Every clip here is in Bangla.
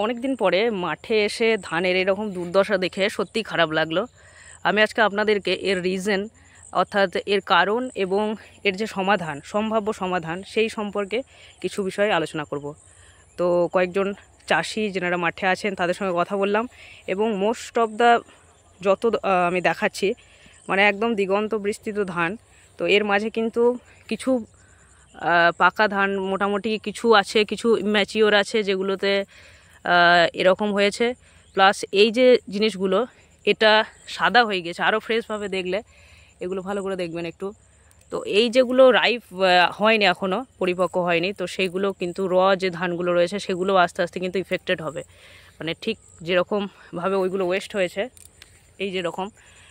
অনেক দিন পরে মাঠে এসে ধানের এরকম দুর্দশা দেখে সত্যি খারাপ লাগলো। আমি আজকে আপনাদেরকে এর রিজন অর্থাৎ এর কারণ এবং এর যে সমাধান, সম্ভাব্য সমাধান, সেই সম্পর্কে কিছু বিষয়ে আলোচনা করব। তো কয়েকজন চাষি যারা মাঠে আছেন তাদের সঙ্গে কথা বললাম এবং মোস্ট অফ দ্য যত আমি দেখাচ্ছি মানে একদম দিগন্ত বিস্তৃত ধান। তো এর মাঝে কিন্তু কিছু পাকা ধান মোটামুটি কিছু আছে, কিছু ম্যাচিওর আছে যেগুলোতে এরকম হয়েছে। প্লাস এই যে জিনিসগুলো এটা সাদা হয়ে গেছে, আরও ফ্রেশভাবে দেখলে এগুলো ভালো করে দেখবেন একটু। তো এই যেগুলো রাইপ হয়নি, এখনও পরিপক্ক হয়নি, তো সেইগুলো কিন্তু যে ধানগুলো রয়েছে সেগুলো আস্তে আস্তে কিন্তু ইফেক্টেড হবে। মানে ঠিক যেরকমভাবে ওইগুলো ওয়েস্ট হয়েছে এই যেরকম,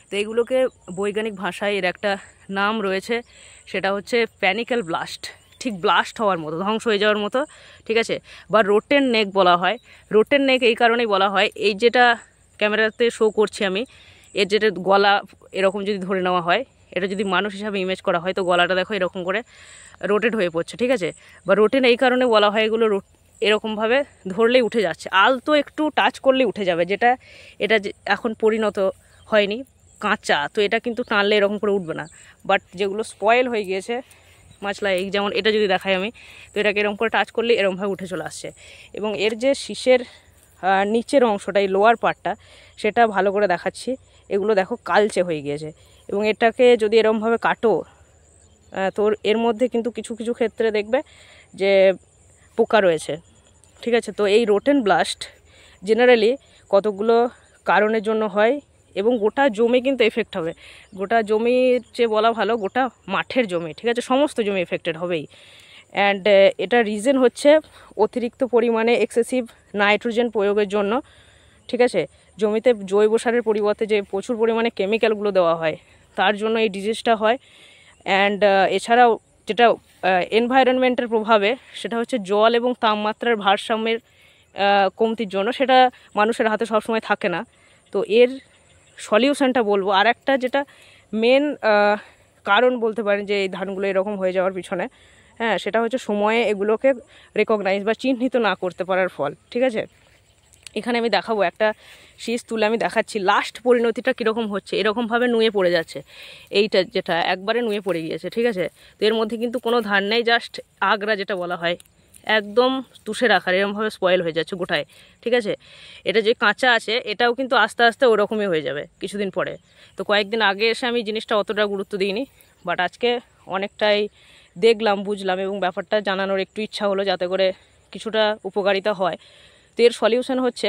তো এইগুলোকে বৈজ্ঞানিক ভাষায় এর একটা নাম রয়েছে, সেটা হচ্ছে প্যানিক্যাল ব্লাস্ট। ঠিক ব্লাস্ট হওয়ার মতো, ধ্বংস হয়ে যাওয়ার মতো, ঠিক আছে। বা রোটেন নেক বলা হয়। রোটেন নেক এই কারণেই বলা হয়, এই যেটা ক্যামেরাতে শো করছি আমি, এর যেটা গলা এরকম যদি ধরে নেওয়া হয়, এটা যদি মানুষ হিসাবে ইমেজ করা হয়, তো গলাটা দেখো এরকম করে রোটেট হয়ে পড়ছে, ঠিক আছে। বা রোটেন এই কারণে বলা হয়, এগুলো এরকমভাবে ধরলেই উঠে যাচ্ছে, আলতো একটু টাচ করলেই উঠে যাবে, যেটা এটা এখন পরিণত হয়নি, কাঁচা, তো এটা কিন্তু টানলে এরকম করে উঠবে না। বাট যেগুলো স্পয়েল হয়ে গিয়েছে মাছলা, এই যেমন এটা যদি দেখাই আমি, তো এটাকে এরকম করে টাচ করলে এরকমভাবে উঠে চলে আসছে। এবং এর যে শীষের নিচের অংশটা, এই লোয়ার পার্টটা, সেটা ভালো করে দেখাচ্ছি, এগুলো দেখো কালচে হয়ে গিয়েছে। এবং এটাকে যদি এরকমভাবে কাটো, তো এর মধ্যে কিন্তু কিছু কিছু ক্ষেত্রে দেখবে যে পোকা রয়েছে, ঠিক আছে। তো এই রোটেন ব্লাস্ট জেনারেলি কতগুলো কারণের জন্য হয় এবং গোটা জমি কিন্তু এফেক্ট হবে। গোটা জমির যে বলা ভালো, গোটা মাঠের জমি, ঠিক আছে, সমস্ত জমি এফেক্টেড হবেই। অ্যান্ড এটা রিজন হচ্ছে অতিরিক্ত পরিমাণে এক্সেসিভ নাইট্রোজেন প্রয়োগের জন্য, ঠিক আছে। জমিতে জৈব সারের পরিবর্তে যে প্রচুর পরিমাণে কেমিক্যালগুলো দেওয়া হয়, তার জন্য এই ডিজিজটা হয়। অ্যান্ড এছাড়াও যেটা এনভায়রনমেন্টের প্রভাবে, সেটা হচ্ছে জল এবং তাপমাত্রার ভারসাম্যের কমতির জন্য, সেটা মানুষের হাতে সবসময় থাকে না। তো এর সলিউশনটা বলবো, আর একটা যেটা মেন কারণ বলতে পারেন যে এই ধানগুলো এরকম হয়ে যাওয়ার পিছনে, হ্যাঁ, সেটা হচ্ছে সময়ে এগুলোকে রেকগনাইজ বা চিহ্নিত না করতে পারার ফল, ঠিক আছে। এখানে আমি দেখাবো একটা শীষ তুলে আমি দেখাচ্ছি লাস্ট পরিণতিটা কীরকম হচ্ছে। এরকমভাবে নুয়ে পড়ে যাচ্ছে, এইটা যেটা একবারে নুয়ে পড়ে গিয়েছে, ঠিক আছে। তো এর মধ্যে কিন্তু কোনো ধান নেই, জাস্ট আগরা যেটা বলা হয়, একদম তুষে রাখার, এরকমভাবে স্পয়েল হয়ে যাচ্ছে গোটায়, ঠিক আছে। এটা যে কাঁচা আছে এটাও কিন্তু আস্তে আস্তে ওরকমই হয়ে যাবে কিছুদিন পরে। তো কয়েকদিন আগে এসে আমি জিনিসটা অতটা গুরুত্ব দিইনি, বাট আজকে অনেকটাই দেখলাম, বুঝলাম এবং ব্যাপারটা জানানোর একটু ইচ্ছা হলো, যাতে করে কিছুটা উপকারিতা হয়। তো এর সলিউশন হচ্ছে,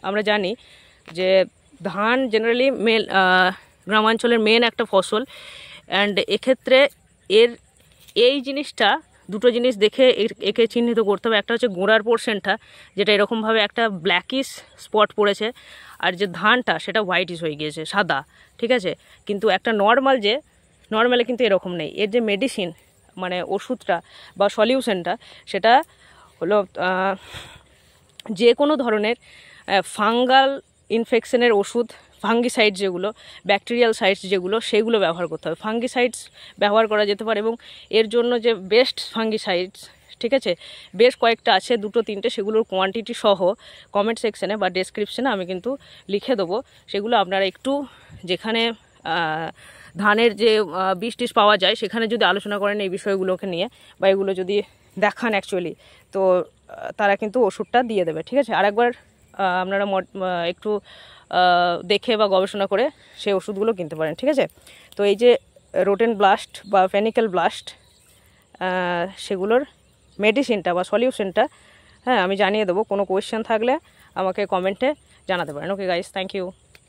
আমরা জানি যে ধান জেনারেলি গ্রামাঞ্চলের মেন একটা ফসল। অ্যান্ড এক্ষেত্রে এর এই জিনিসটা, দুটো জিনিস দেখে একে চিহ্নিত করতে হবে। একটা হচ্ছে গোড়ার পোর্শনটা, যেটা এরকমভাবে একটা ব্ল্যাকিশ স্পট পড়েছে, আর যে ধানটা সেটা হোয়াইটিশ হয়ে গিয়েছে, সাদা, ঠিক আছে। কিন্তু একটা নর্মালে কিন্তু এরকম নেই। এর যে মেডিসিন মানে ওষুধটা বা সলিউশনটা, সেটা হলো যে কোনো ধরনের ফাঙ্গাল ইনফেকশনের ওষুধ, ফাঙ্গিসাইডস যেগুলো, ব্যাকটেরিয়াল সাইডস যেগুলো, সেগুলো ব্যবহার করতে হবে। ফাঙ্গিসাইডস ব্যবহার করা যেতে পারে এবং এর জন্য যে বেস্ট ফাঙ্গিসাইডস, ঠিক আছে, বেশ কয়েকটা আছে, 2-3টে, সেগুলোর কোয়ান্টিটি সহ কমেন্ট সেকশানে বা ডেসক্রিপশানে আমি কিন্তু লিখে দেবো। সেগুলো আপনারা একটু, যেখানে ধানের যে বীজ পাওয়া যায় সেখানে যদি আলোচনা করেন এই বিষয়গুলোকে নিয়ে, বা এগুলো যদি দেখান অ্যাকচুয়ালি, তো তারা কিন্তু ওষুধটা দিয়ে দেবে, ঠিক আছে। আরেকবার আপনারা একটু দেখে বা গবেষণা করে সেই ওষুধগুলো কিনতে পারেন, ঠিক আছে। তো এই যে রোটেন ব্লাস্ট বা প্যানিক্যাল ব্লাস্ট, সেগুলোর মেডিসিনটা বা সলিউশনটা, হ্যাঁ, আমি জানিয়ে দেবো। কোনো কোয়েশ্চেন থাকলে আমাকে কমেন্টে জানাতে পারেন। Okay guys, thank you.